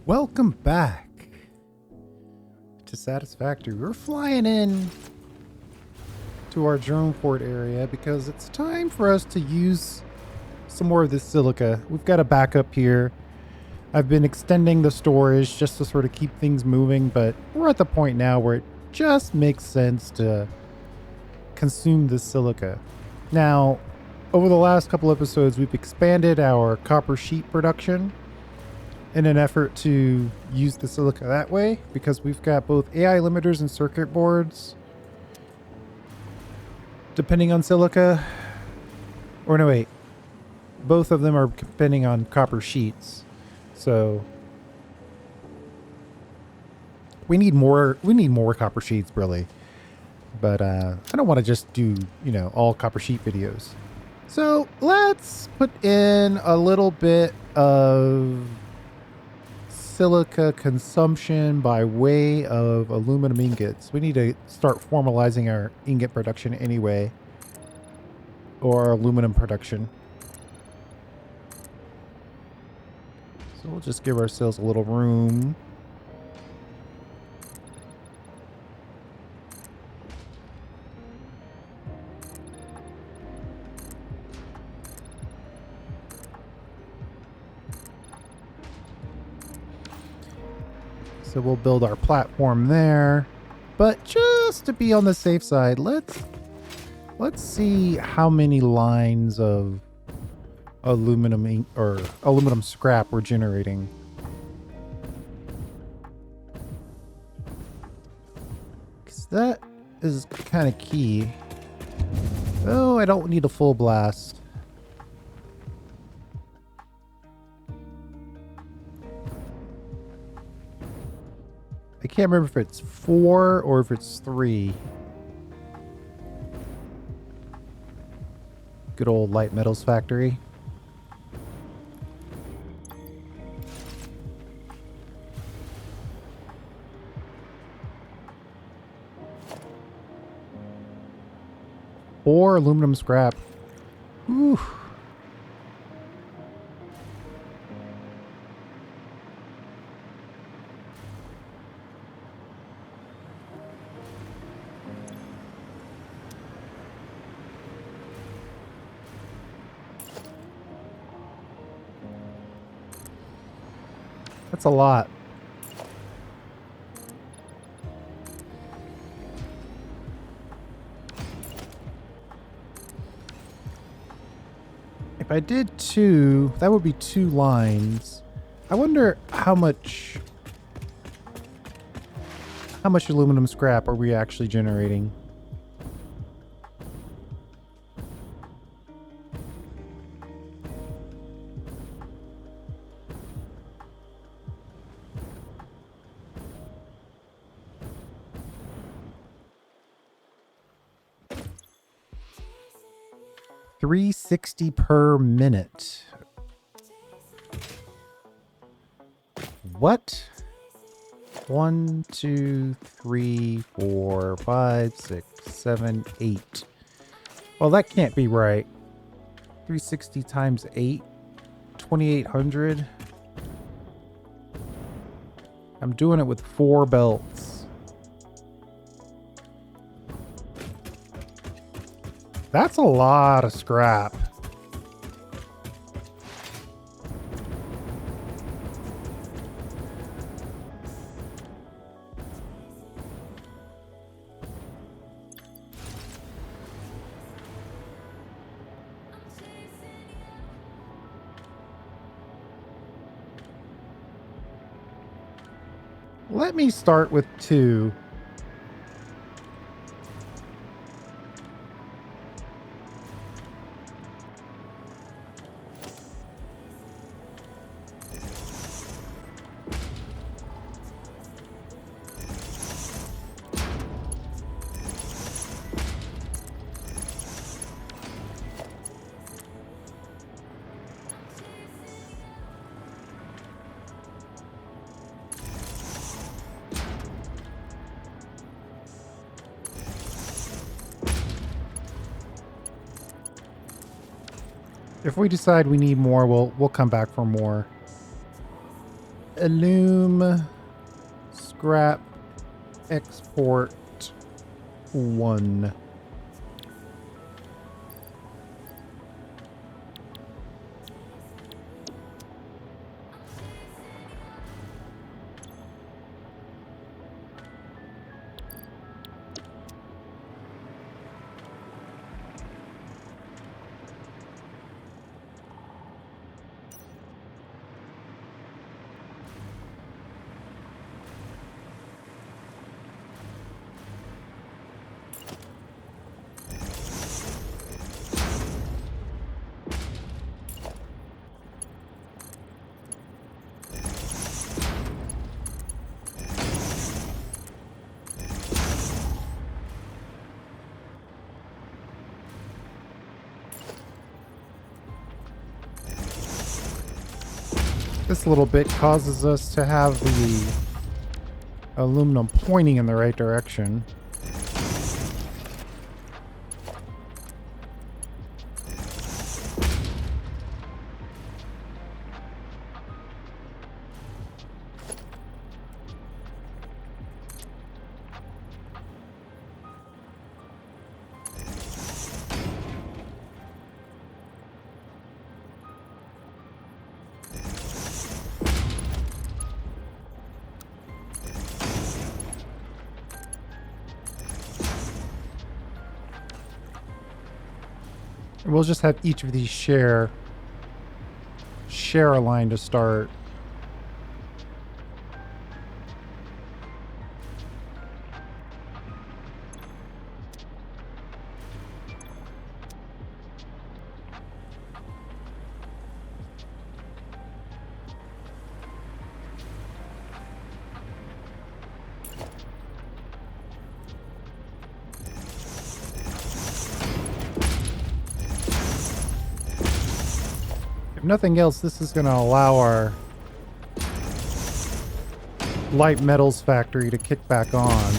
Welcome back to Satisfactory. We're flying in to our drone port area because it's time for us to use some more of this silica. We've got a backup here. I've been extending the storage just to sort of keep things moving, but we're at the point now where it just makes sense to consume this silica. Now, over the last couple episodes, we've expanded our copper sheet production in an effort to use the silica that way, because we've got both AI limiters and circuit boards depending on silica. Or no, wait. Both of them are depending on copper sheets. So we need more copper sheets, really. But I don't want to just do, all copper sheet videos. So let's put in a little bit of silica consumption by way of aluminum ingots. We need to start formalizing our ingot production anyway, or aluminum production. So we'll just give ourselves a little room. So we'll build our platform there, but just to be on the safe side, let's see how many lines of aluminum scrap we're generating. Because that is kind of key. Oh, I don't need a full blast. I can't remember if it's 4 or if it's 3. Good old light metals factory. Or aluminum scrap. Ooh. That's a lot. If I did 2, that would be 2 lines. I wonder how much aluminum scrap are we actually generating? $360 per minute. What? 1, 2, 3, 4, 5, 6, 7, 8. Well, that can't be right. 360 times 8, 2,800. I'm doing it with 4 belts. That's a lot of scrap. Let me start with 2. If we decide we need more, we'll come back for more. Illume scrap export 1. This little bit causes us to have the aluminum pointing in the right direction. We'll just have each of these share a line to start. If nothing else, this is going to allow our light metals factory to kick back on.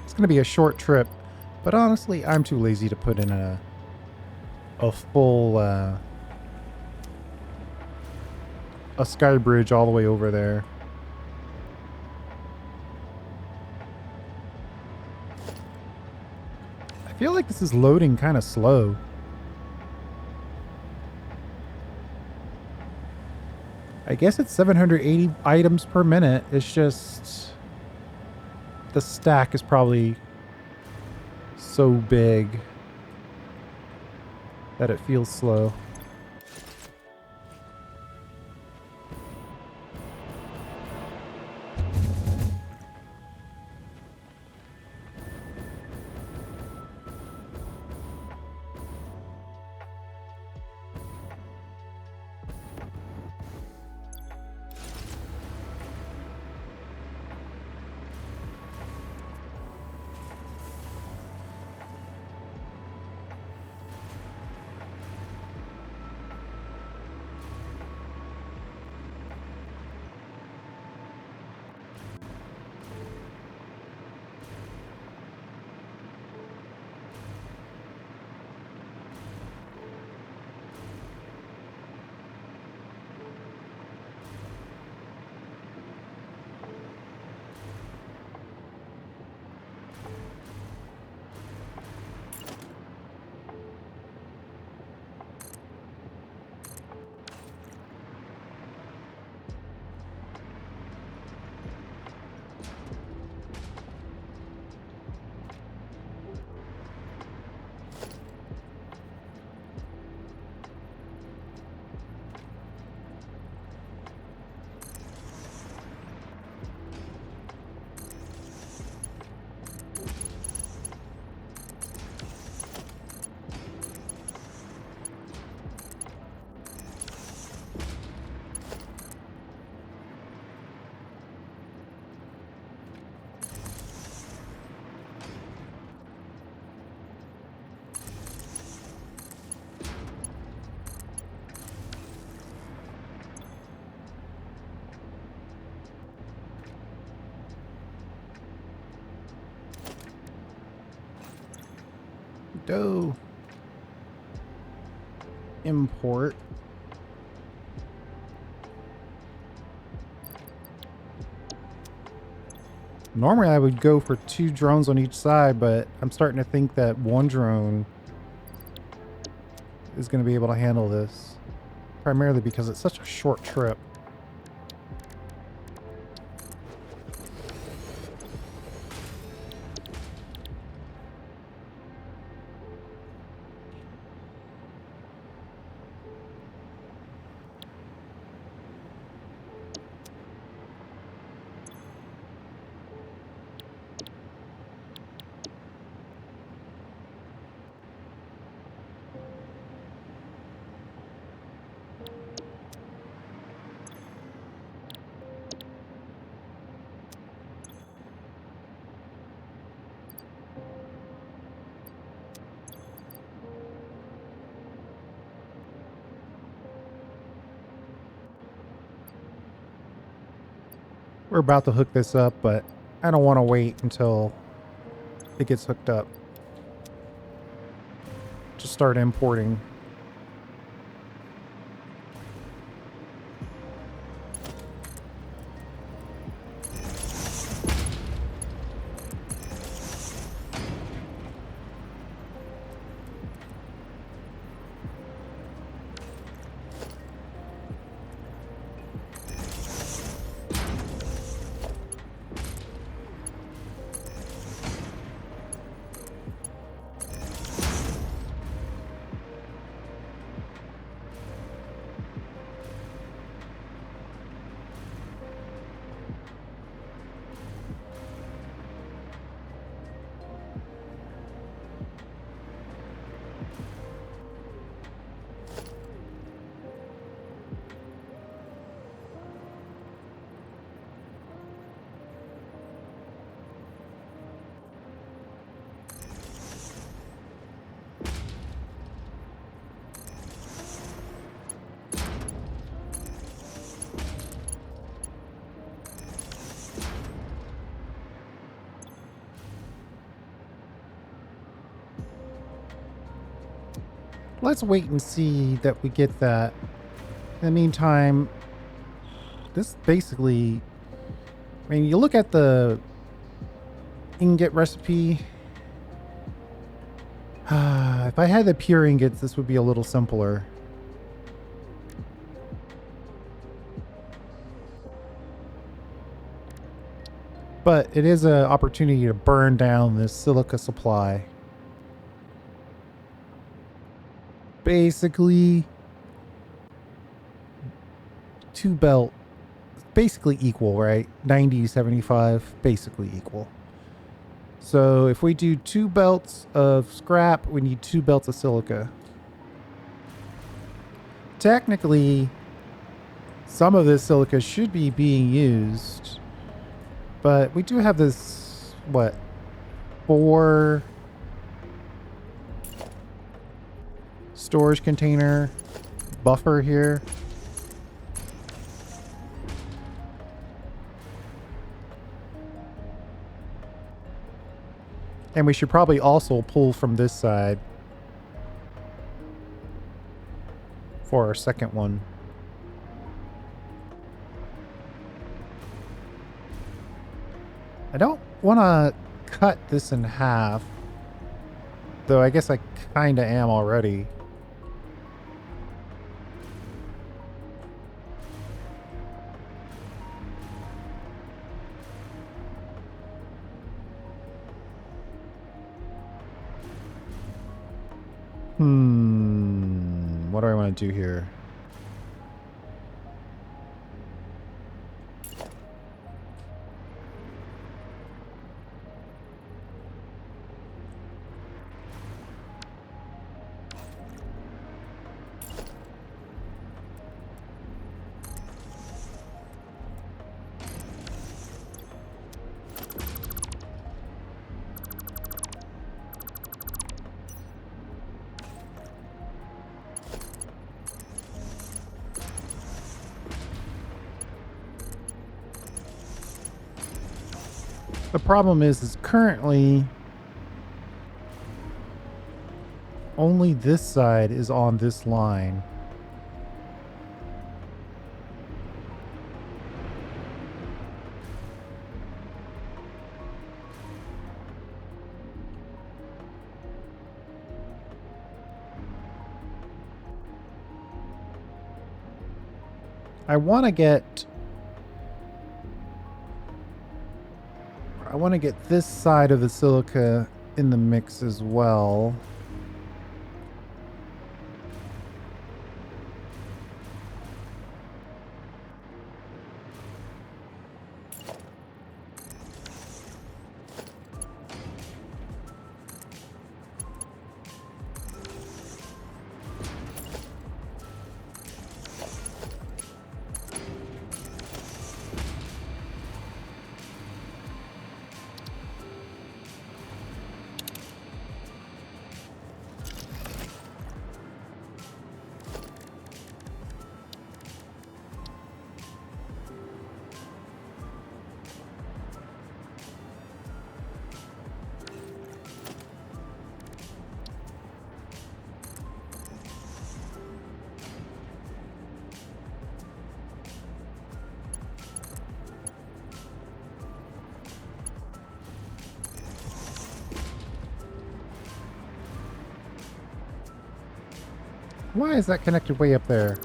It's going to be a short trip, but honestly, I'm too lazy to put in a full a sky bridge all the way over there. I feel like this is loading kind of slow. I guess it's 780 items per minute. It's just the stack is probably so big that it feels slow. go. Import. Normally I would go for 2 drones on each side, but I'm starting to think that 1 drone is going to be able to handle this. Primarily because it's such a short trip. We're about to hook this up, but I don't want to wait until it gets hooked up. Just start importing. Let's wait and see that we get that. In the meantime, this basically, I mean, you look at the ingot recipe. If I had the pure ingots, this would be a little simpler. But it is an opportunity to burn down this silica supply. Basically, 2 belt, basically equal, right? 90, 75, basically equal. So if we do 2 belts of scrap, we need 2 belts of silica. Technically, some of this silica should be being used, but we do have this, what, 4 storage container buffer here. And we should probably also pull from this side for our second one. I don't want to cut this in half, though I guess I kind of am already. What do I want to do here? The problem is currently only this side is on this line. I want to get this side of the silica in the mix as well. Why is that connected way up there?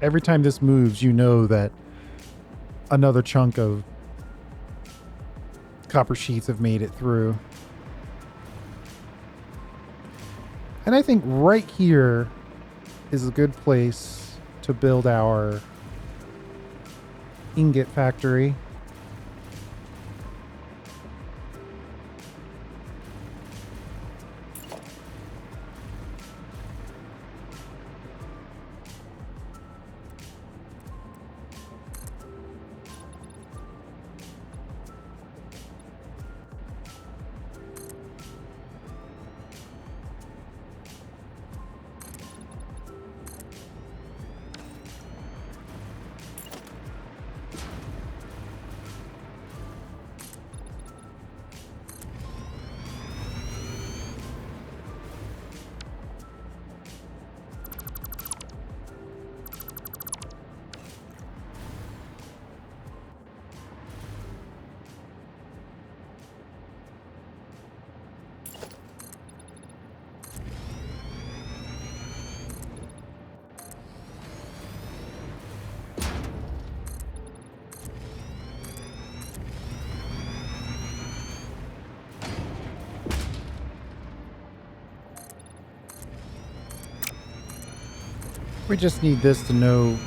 Every time this moves, you know that another chunk of copper sheets have made it through. And I think right here is a good place to build our ingot factory. We just need this to know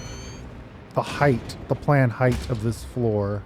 the height, the planned height of this floor.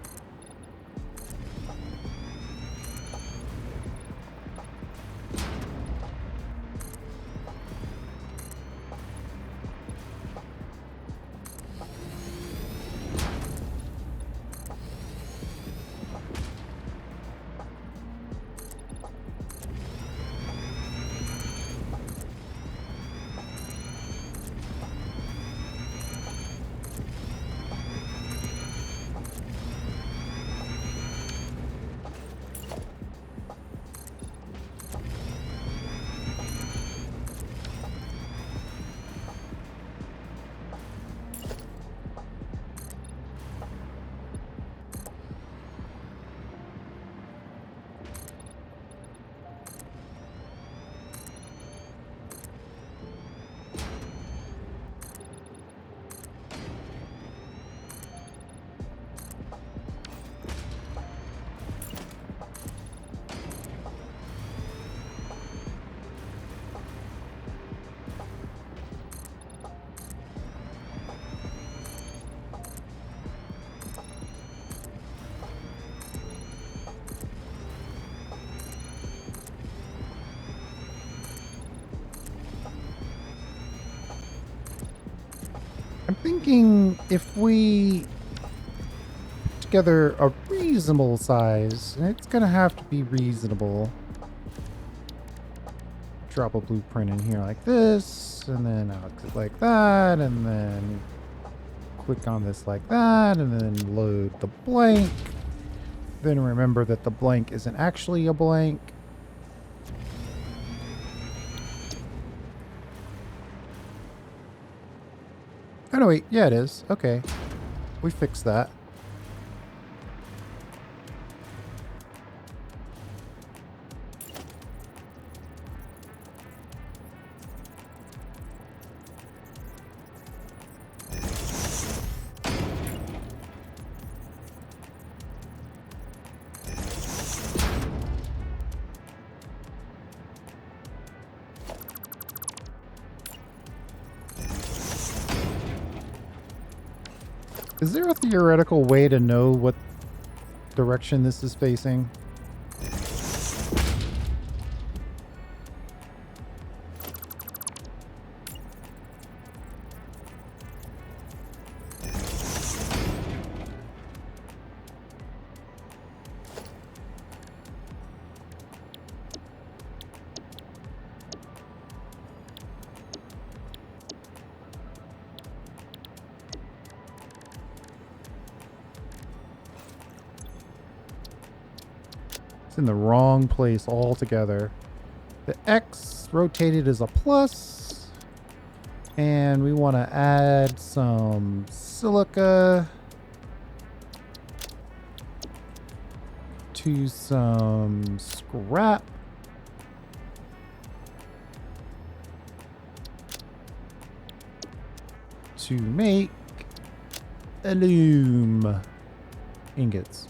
I'm thinking if we put together a reasonable size, and it's gonna have to be reasonable. Drop a blueprint in here like this, and then I'll click like that, and then click on this like that, and then load the blank. Then remember that the blank isn't actually a blank. Oh no, wait, yeah it is. Okay. We fixed that. Is there a theoretical way to know what direction this is facing? It's in the wrong place altogether. The X rotated is a plus. And we want to add some silica to some scrap. To make alum ingots.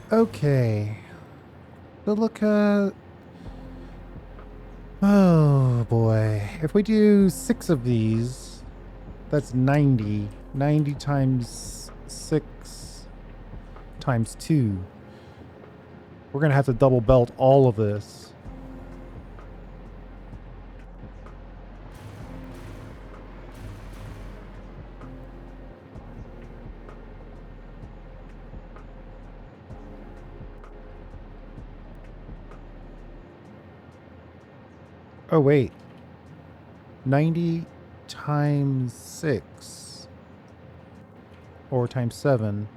Okay. Silica. Oh boy. If we do 6 of these, that's 90. 90 times 6 times 2. We're going to have to double belt all of this. Oh, wait. 90 times 6. Or times 7.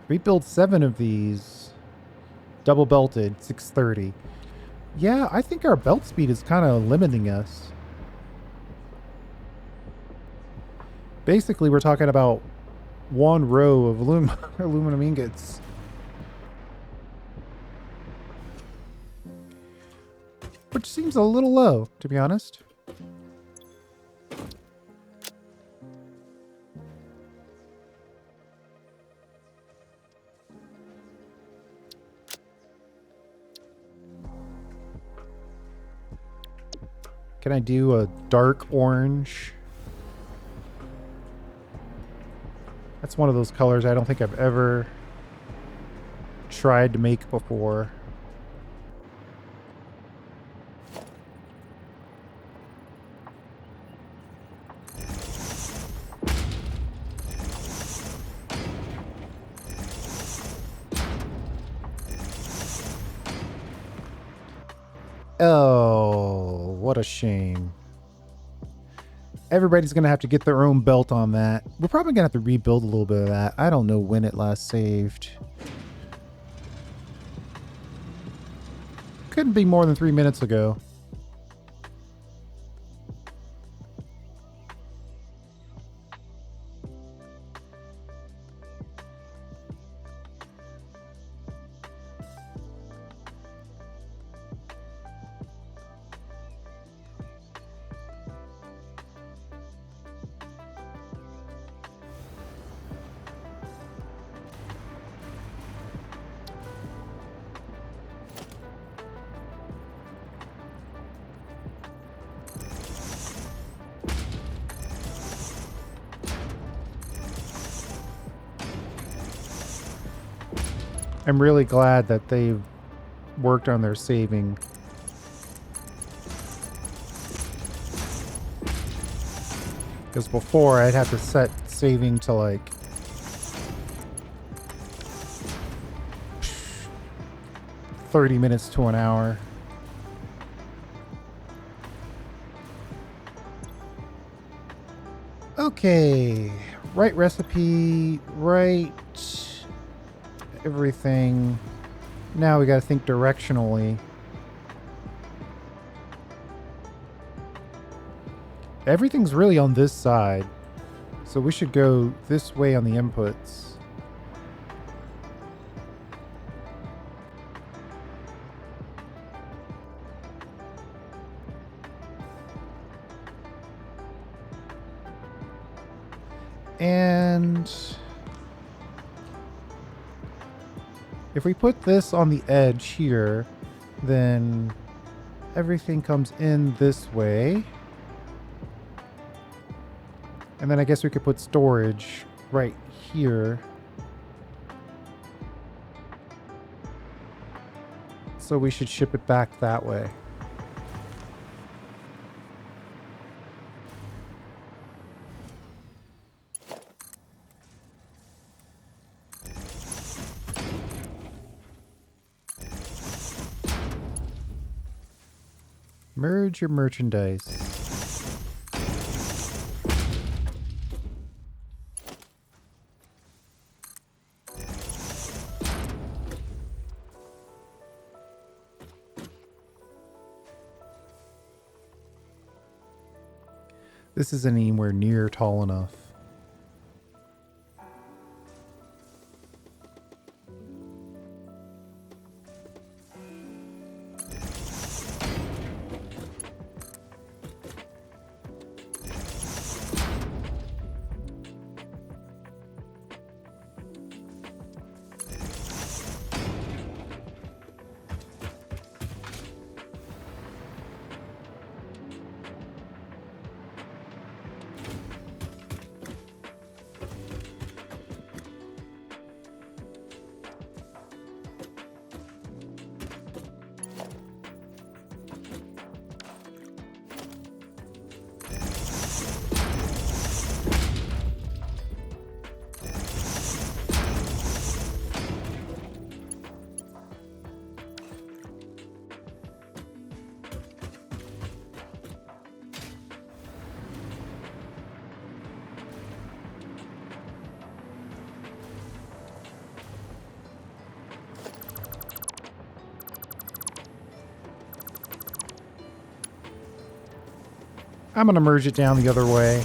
We build 7 of these. Double belted, 630. Yeah, I think our belt speed is kind of limiting us. Basically, we're talking about one row of aluminum ingots. Which seems a little low, to be honest. Can I do a dark orange? That's one of those colors I don't think I've ever tried to make before. Oh, what a shame. Everybody's going to have to get their own belt on that. We're probably going to have to rebuild a little bit of that. I don't know when it last saved. Couldn't be more than 3 minutes ago. I'm really glad that they've worked on their saving. Because before I'd have to set saving to like 30 minutes to an hour. Okay, right recipe, right everything. Now we gotta think directionally. Everything's really on this side, so we should go this way on the inputs. And if we put this on the edge here, then everything comes in this way. And then I guess we could put storage right here. So we should ship it back that way. Merge your merchandise. This isn't anywhere near tall enough. I'm going to merge it down the other way,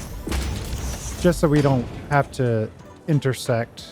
just so we don't have to intersect.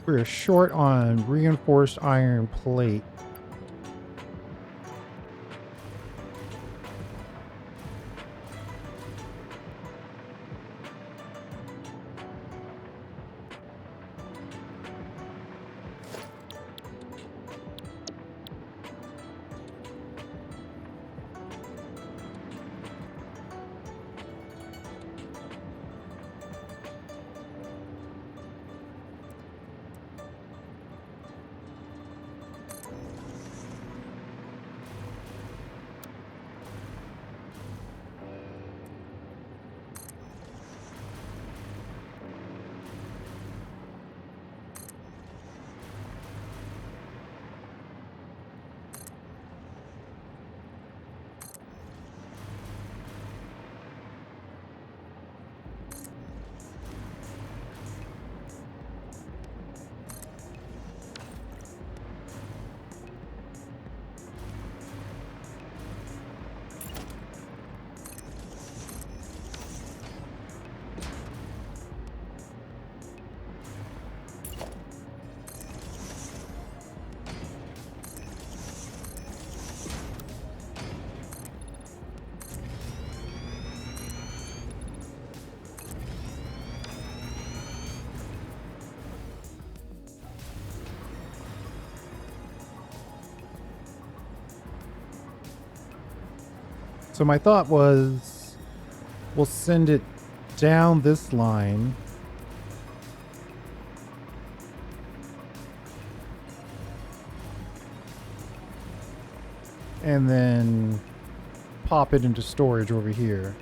We're short on reinforced iron plate. So my thought was, we'll send it down this line. And then pop it into storage over here.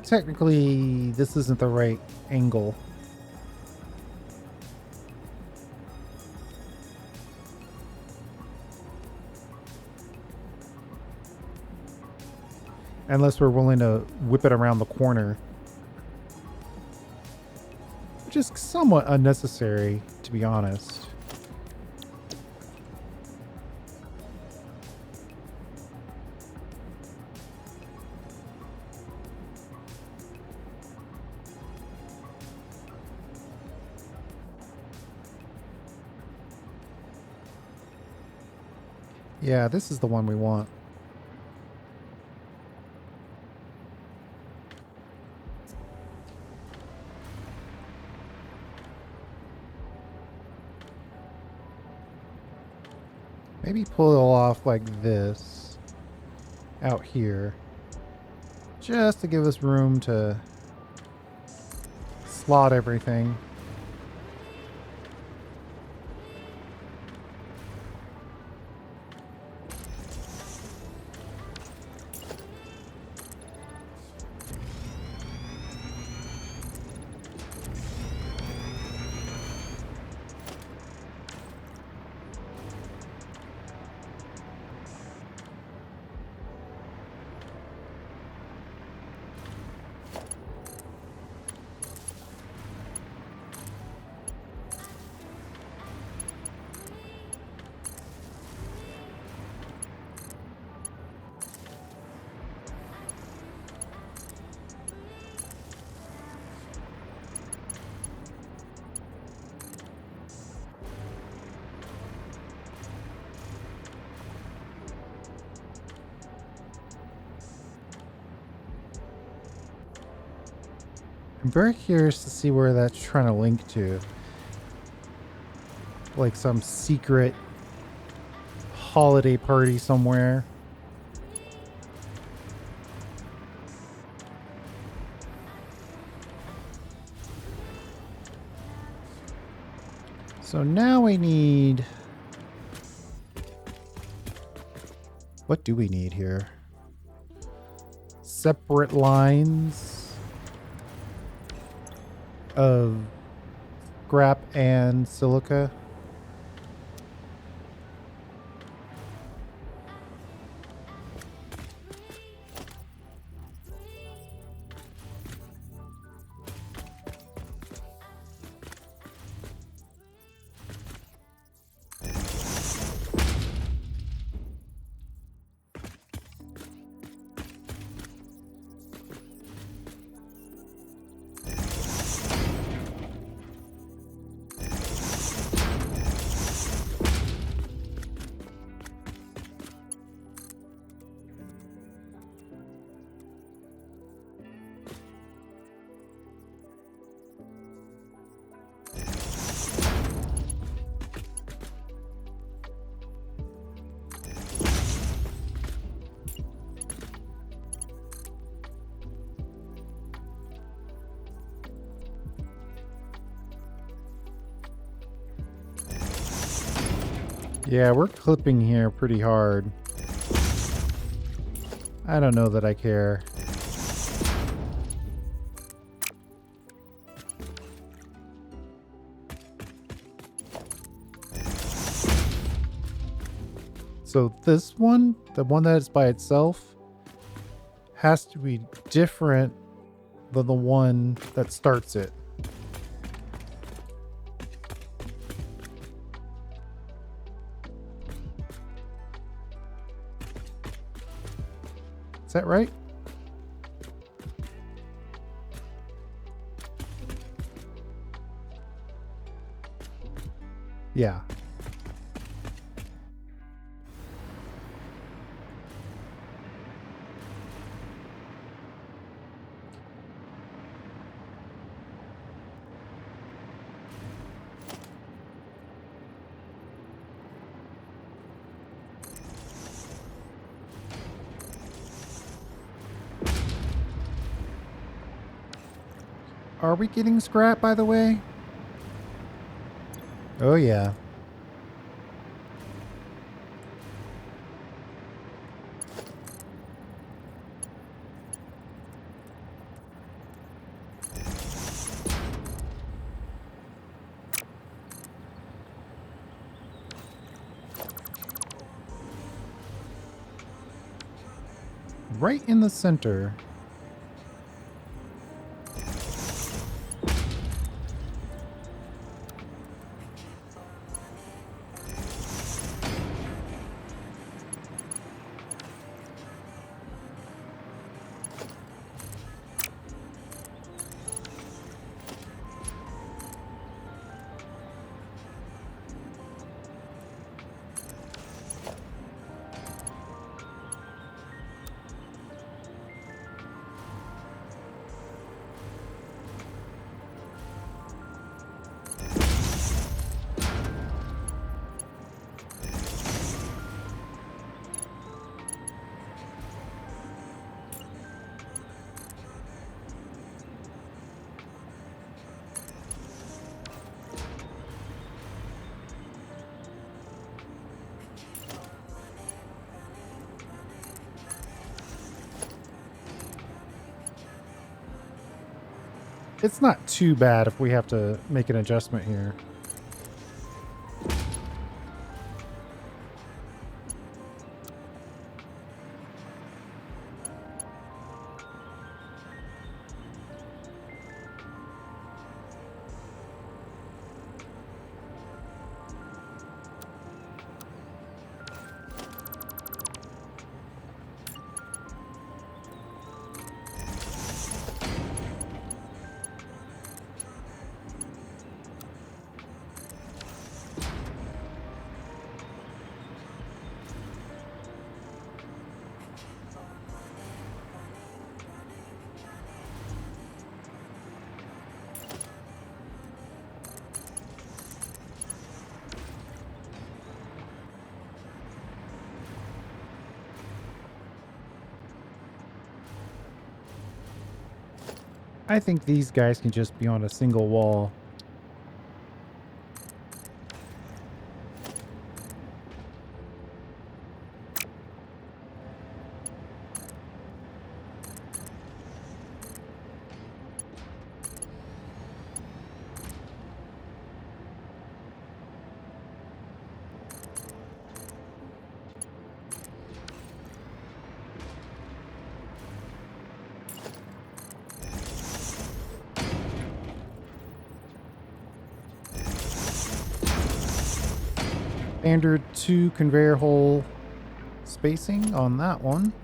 Technically, this isn't the right angle. Unless we're willing to whip it around the corner. Which is somewhat unnecessary, to be honest. Yeah, this is the one we want. Maybe pull it off like this out here, just to give us room to slot everything. I'm very curious to see where that's trying to link to. Like some secret holiday party somewhere. So now we need... What do we need here? Separate lines of scrap and silica. Yeah, we're clipping here pretty hard. I don't know that I care. So this one, the one that is by itself, has to be different than the one that starts it. Is that right? Yeah. Are we getting scrap, by the way? Oh, yeah. Right in the center. It's not too bad if we have to make an adjustment here. I think these guys can just be on a single wall. Standard 2 conveyor hole spacing on that one.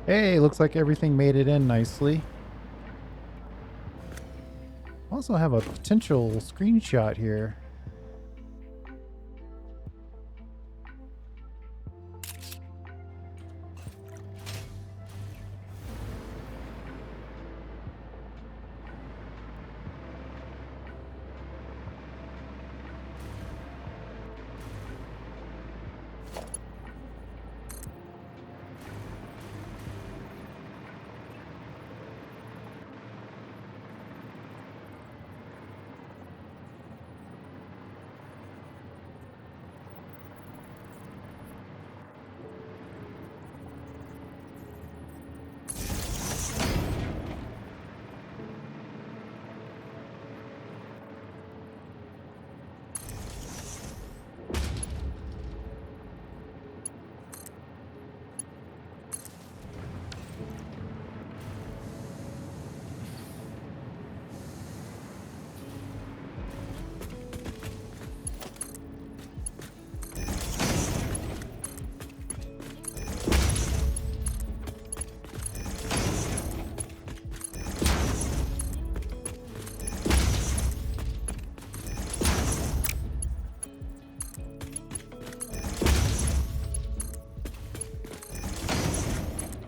Hey, looks like everything made it in nicely. Also have a potential screenshot here.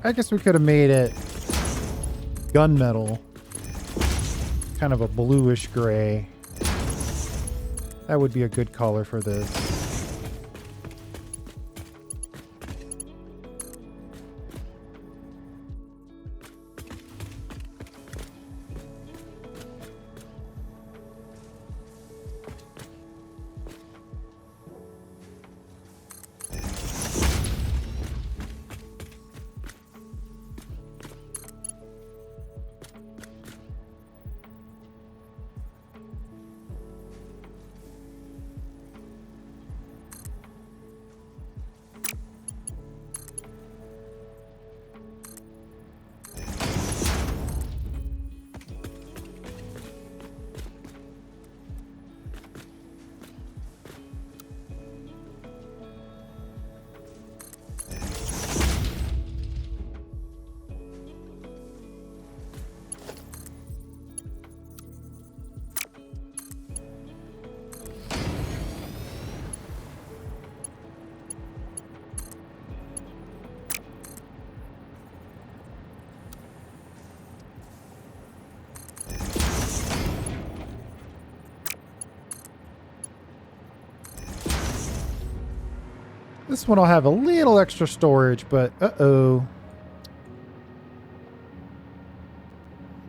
I guess we could have made it gunmetal. Kind of a bluish gray. That would be a good color for this. This one will have a little extra storage, but uh-oh.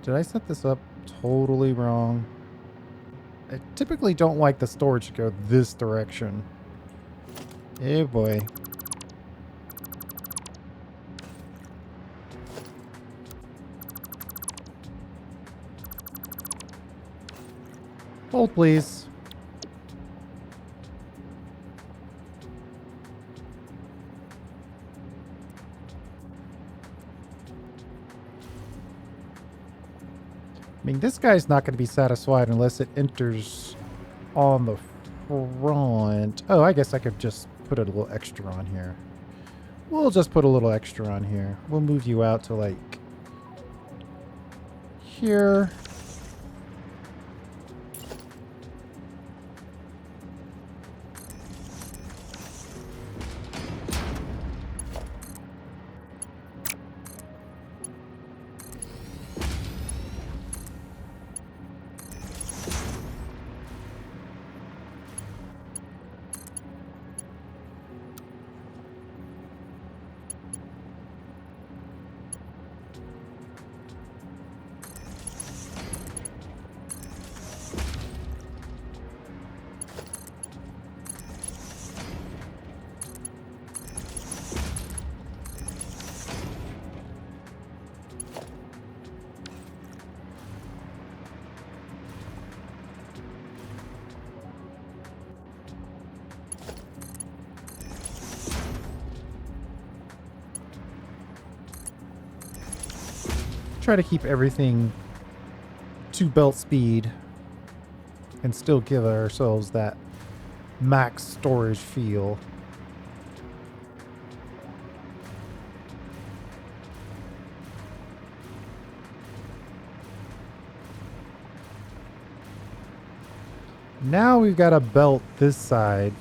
Did I set this up totally wrong? I typically don't like the storage to go this direction. Oh boy. Hold, please. I mean, this guy's not going to be satisfied unless it enters on the front. Oh, I guess I could just put a little extra on here. We'll just put a little extra on here. We'll move you out to like here. Try to keep everything to belt speed and still give ourselves that max storage feel. Now we've got to belt this side.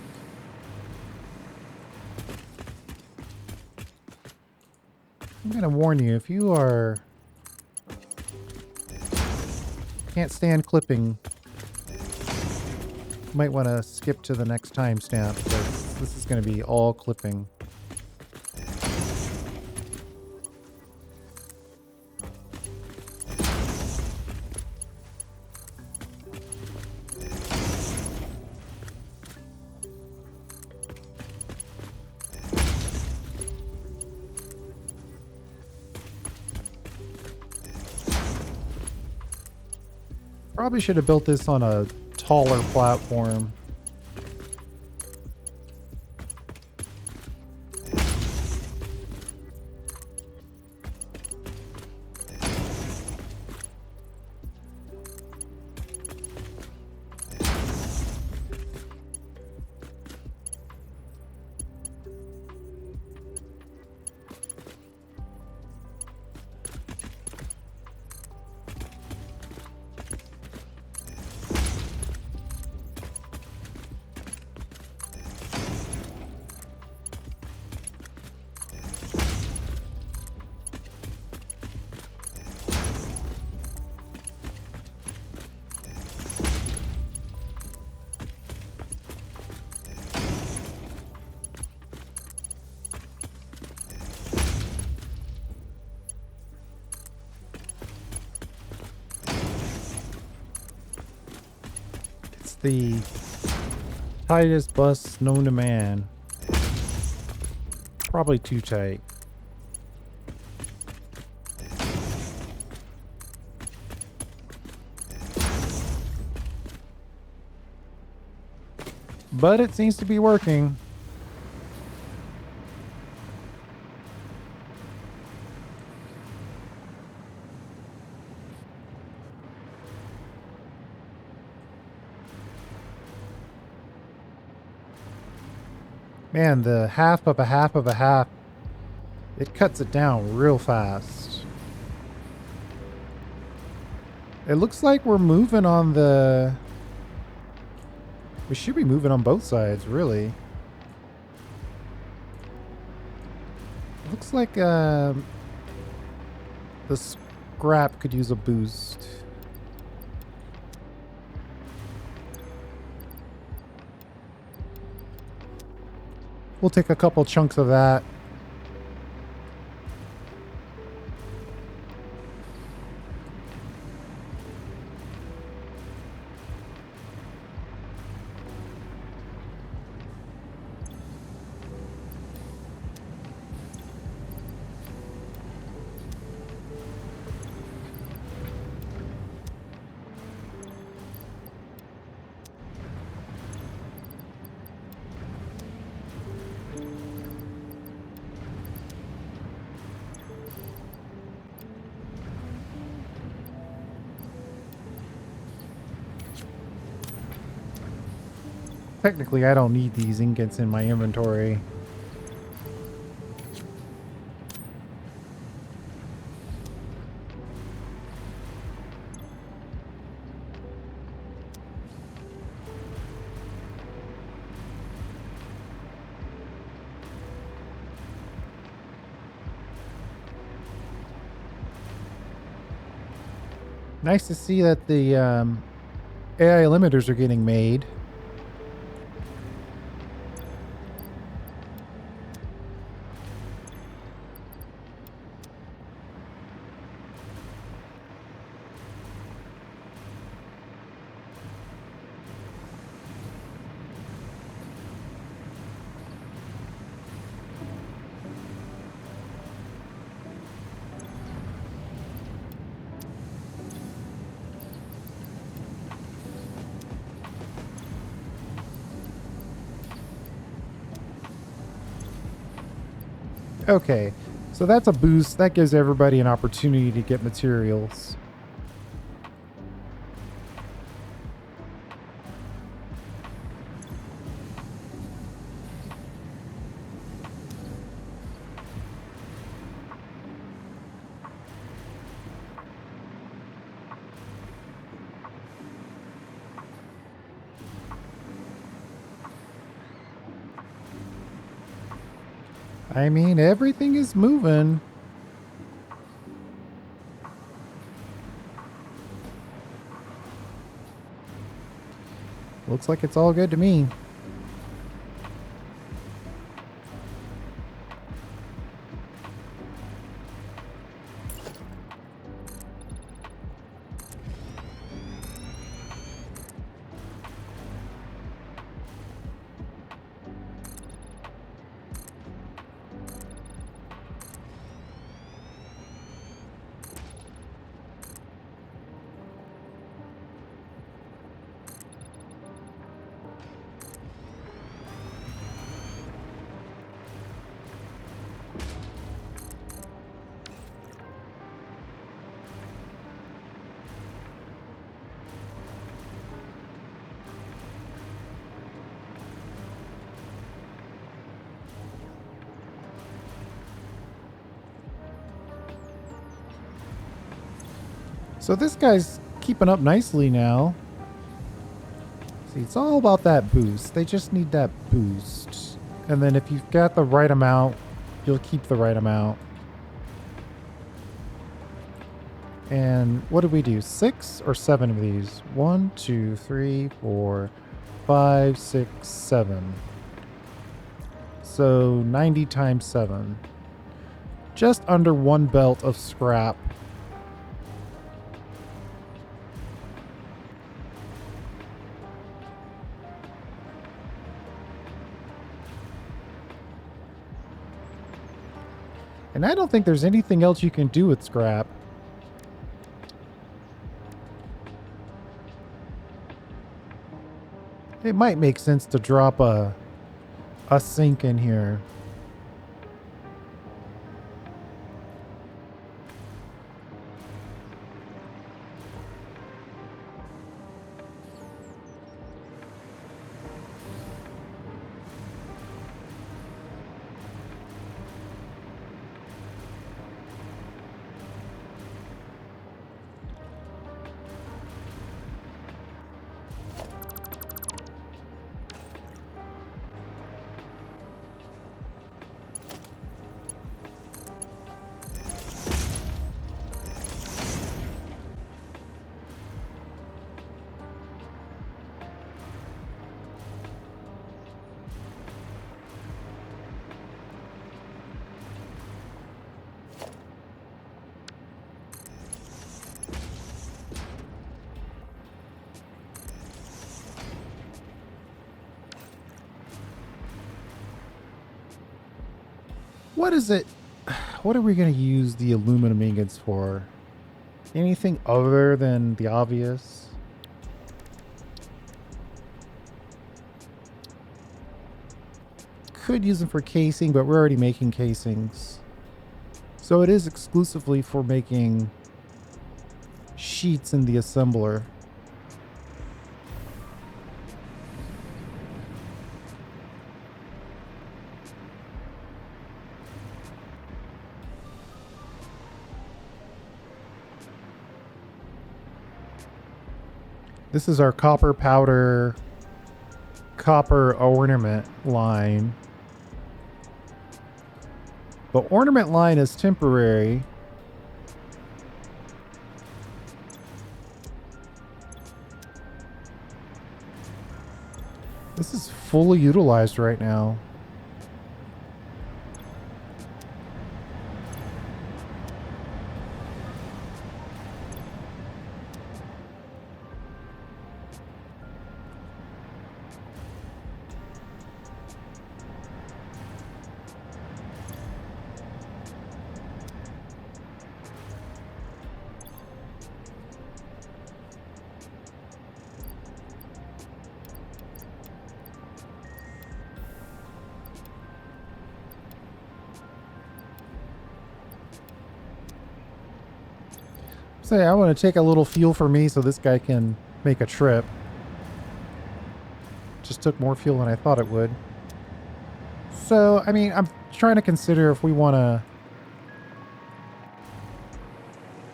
I'm going to warn you, if you can't stand clipping, you might want to skip to the next timestamp because this is going to be all clipping. Probably should have built this on a taller platform. The tightest bus known to man. Probably too tight. But it seems to be working. Man, the half of a half of a half, it cuts it down real fast. It looks like we're moving on the... We should be moving on both sides, really. It looks like the scrap could use a boost. We'll take a couple chunks of that. Technically, I don't need these ingots in my inventory. Nice to see that the AI limiters are getting made. Okay, so that's a boost. That gives everybody an opportunity to get materials. I mean, everything is moving. Looks like it's all good to me. So this guy's keeping up nicely now. See, it's all about that boost. They just need that boost. And then if you've got the right amount, you'll keep the right amount. And what did we do? 6 or 7 of these? 1, 2, 3, 4, 5, 6, 7. So 90 times 7. Just under 1 belt of scrap. And I don't think there's anything else you can do with scrap. It might make sense to drop a sink in here. What is it? What are we going to use the aluminum ingots for? Anything other than the obvious? Could use them for casing, but we're already making casings. So it is exclusively for making sheets in the assembler. This is our copper powder, copper ornament line. The ornament line is temporary. This is fully utilized right now. Say, I want to take a little fuel for me so this guy can make a trip. Just took more fuel than I thought it would. So, I mean, I'm trying to consider if we want to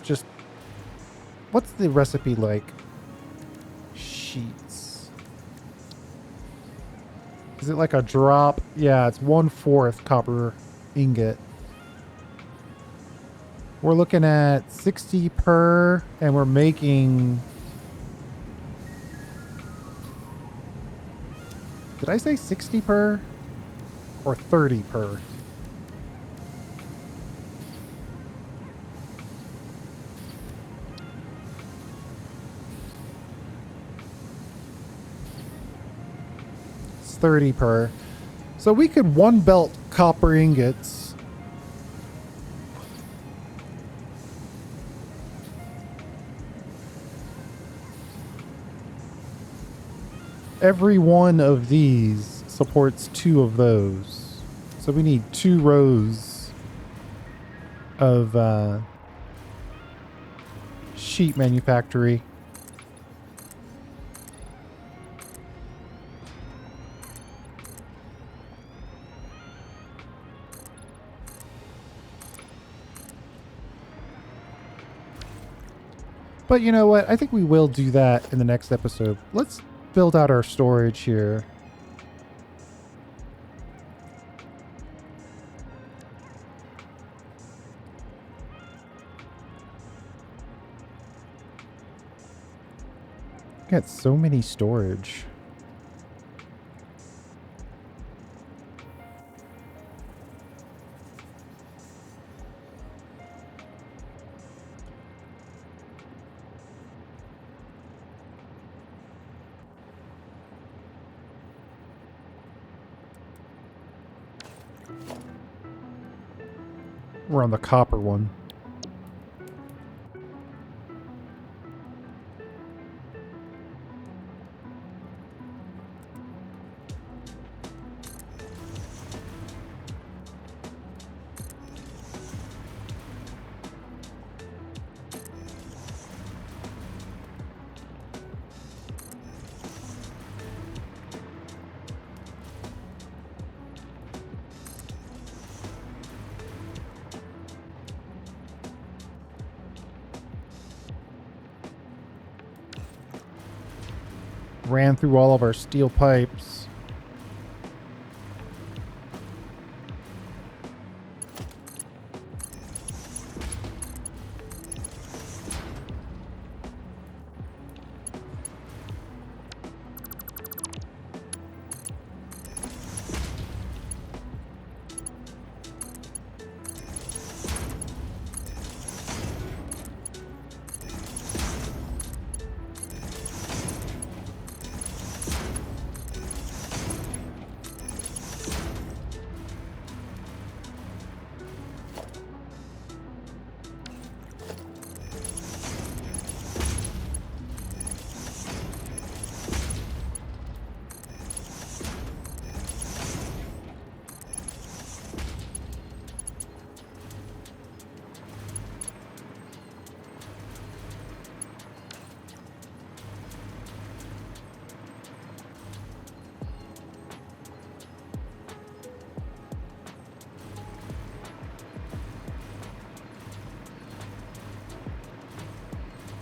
just... What's the recipe like? Sheets. Is it like a drop? Yeah, it's 1/4 copper ingot. We're looking at 60 per, and we're making... Did I say 60 per? Or 30 per? It's 30 per. So we could one belt copper ingots. Every one of these supports 2 of those. So we need 2 rows of sheet manufactory. But you know what? I think we will do that in the next episode. Let's build out our storage here. Got so many storage. We're on the copper one. Ran through all of our steel pipes.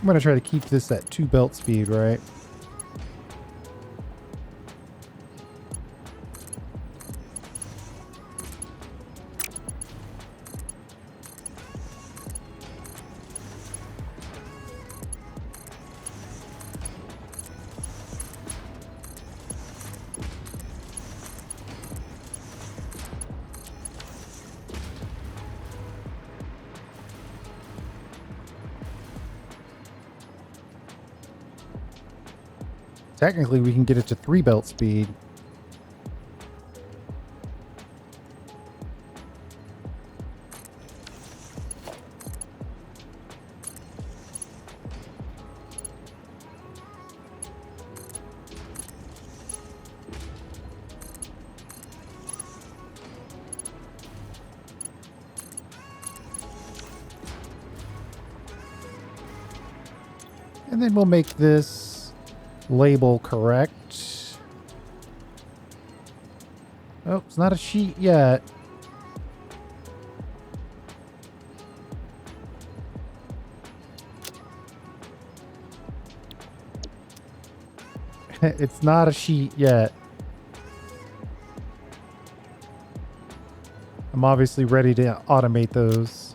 I'm going to try to keep this at 2 belt speed, right? Technically, we can get it to 3 belt speed. And then we'll make this label correct. Oh, it's not a sheet yet. It's not a sheet yet. I'm obviously ready to automate those.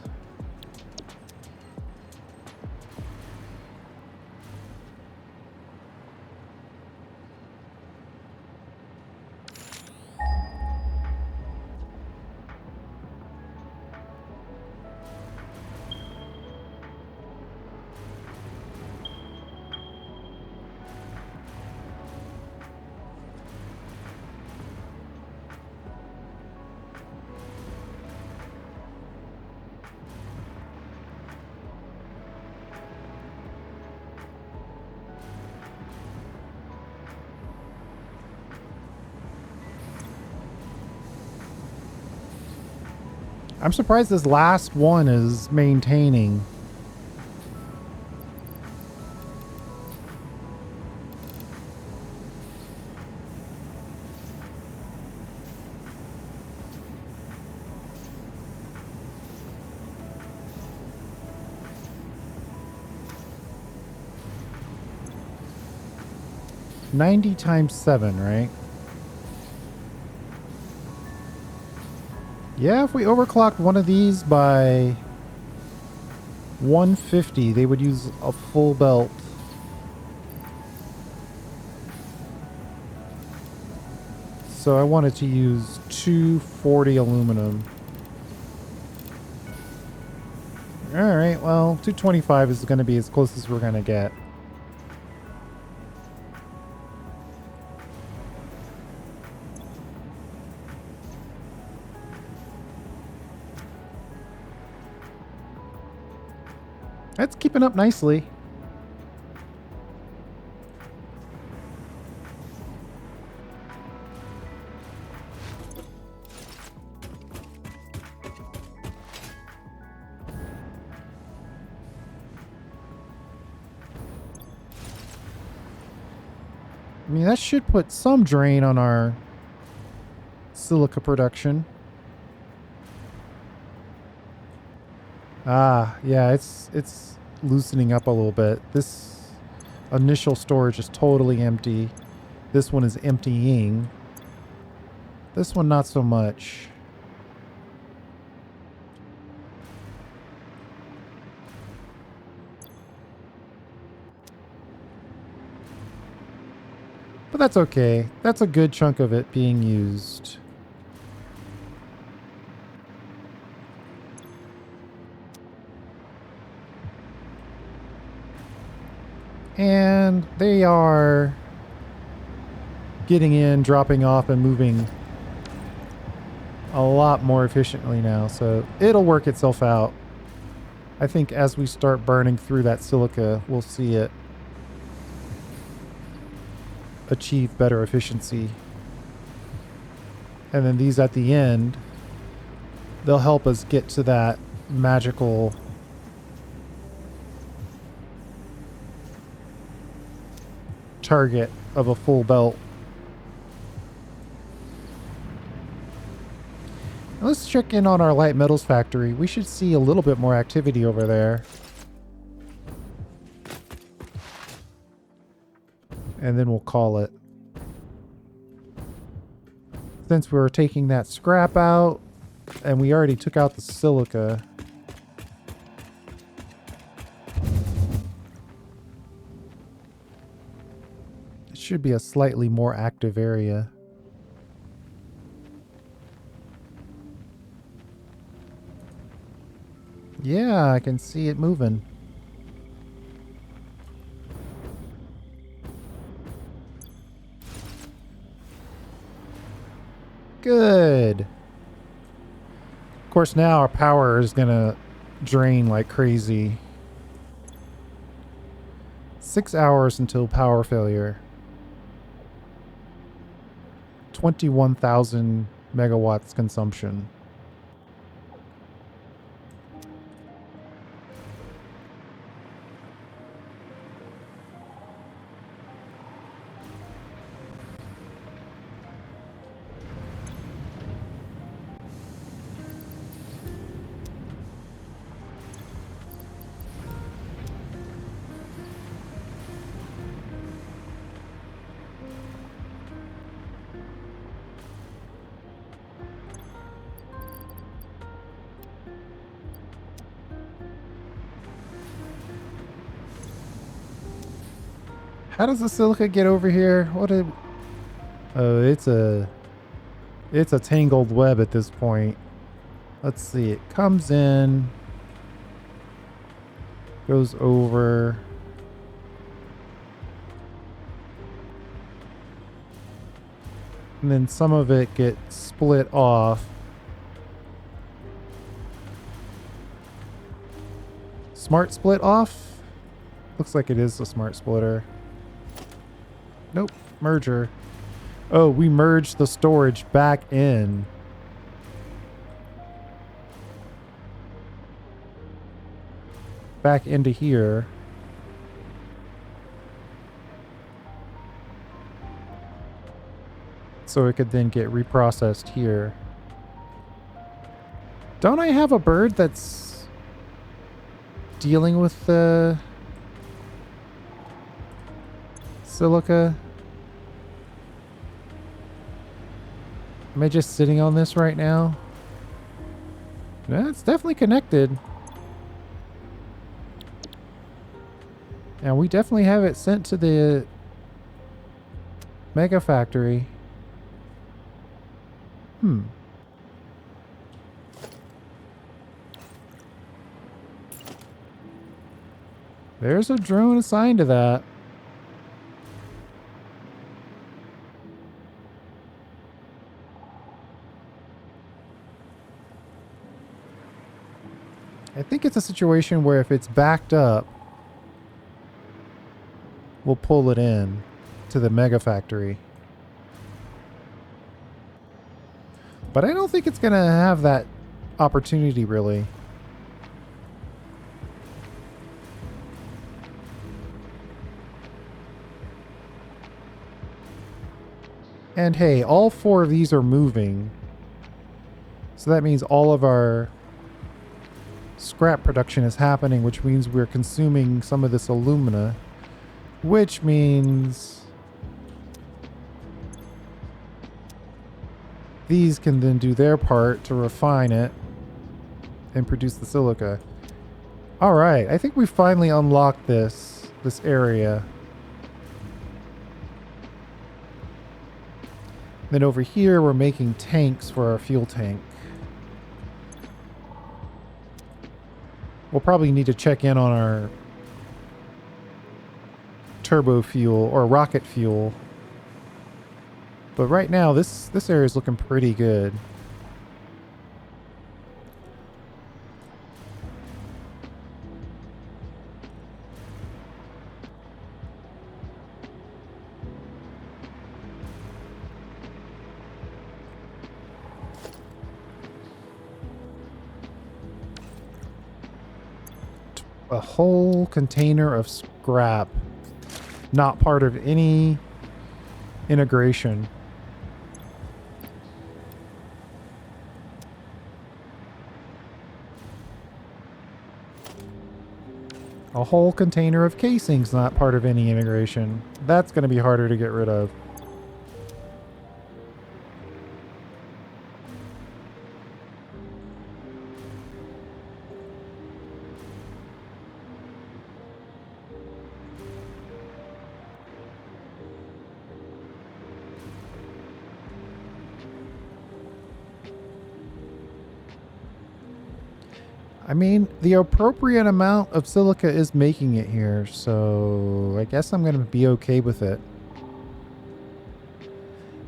I'm surprised this last one is maintaining. $90 times 7, right? Yeah, if we overclocked one of these by 150, they would use a full belt. So I wanted to use 240 aluminum. Alright, well, 225 is going to be as close as we're going to get. That's keeping up nicely. I mean, that should put some drain on our silica production. Ah, yeah, it's loosening up a little bit. This initial storage is totally empty. This one is emptying. This one not so much. But that's okay. That's a good chunk of it being used. And they are getting in, dropping off, and moving a lot more efficiently now. So it'll work itself out. I think as we start burning through that silica, we'll see it achieve better efficiency. And then these at the end, they'll help us get to that magical target of a full belt. Now let's check in on our light metals factory. We should see a little bit more activity over there. And then we'll call it. Since we're taking that scrap out, and we already took out the silica. It should be a slightly more active area. Yeah, I can see it moving. Good. Of course, now our power is gonna drain like crazy. 6 hours until power failure. 21,000 megawatts consumption. How does the silica get over here? What a... Oh, it's a tangled web at this point. Let's see. It comes in, goes over. And then some of it gets split off. Smart split off? Looks like it is a smart splitter. Nope. Merger. Oh, we merged the storage back in. Back into here. So it could then get reprocessed here. Don't I have a bird that's dealing with the silica? Am I just sitting on this right now? No, it's definitely connected. And we definitely have it sent to the mega factory. There's a drone assigned to that. I think it's a situation where if it's backed up, we'll pull it in to the mega factory. But I don't think it's going to have that opportunity, really. And hey, all 4 of these are moving. So that means all of our scrap production is happening, which means we're consuming some of this alumina, which means these can then do their part to refine it and produce the silica. All right, I think we finally unlocked this area. Then over here, we're making tanks for our fuel tank. We'll probably need to check in on our turbo fuel or rocket fuel. But right now, this area is looking pretty good. A whole container of scrap, not part of any integration. A whole container of casings, not part of any integration. That's going to be harder to get rid of. I mean, the appropriate amount of silica is making it here, so I guess I'm going to be okay with it.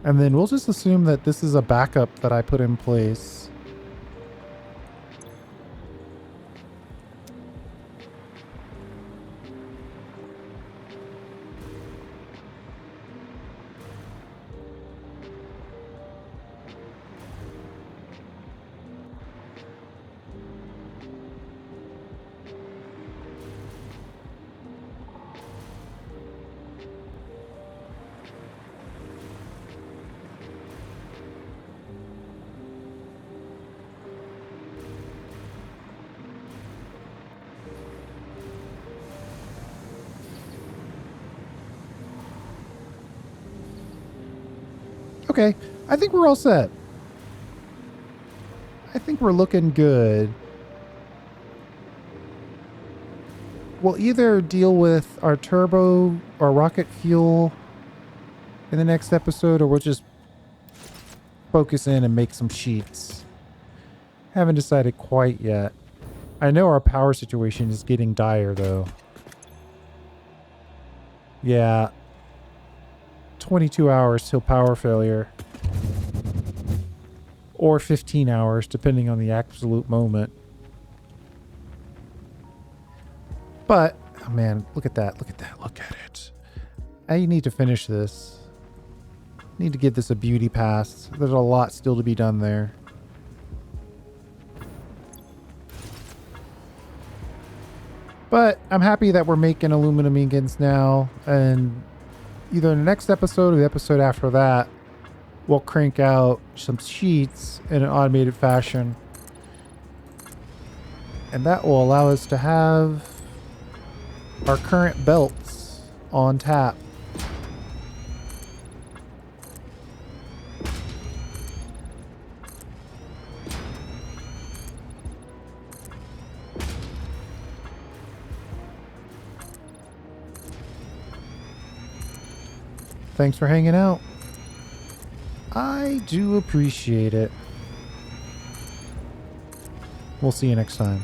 And then we'll just assume that this is a backup that I put in place. Okay, I think we're all set. I think we're looking good. we'll either deal with our turbo or rocket fuel in the next episode, or we'll just focus in and make some sheets. Haven't decided quite yet. I know our power situation is getting dire, though. Yeah. 22 hours till power failure. Or 15 hours, depending on the absolute moment. But, oh man, look at that, look at that, look at it. I need to finish this. Need to give this a beauty pass. There's a lot still to be done there. But I'm happy that we're making aluminum ingots now, and either in the next episode or the episode after that, we'll crank out some sheets in an automated fashion. And that will allow us to have our current belts on tap. Thanks for hanging out. I do appreciate it. We'll see you next time.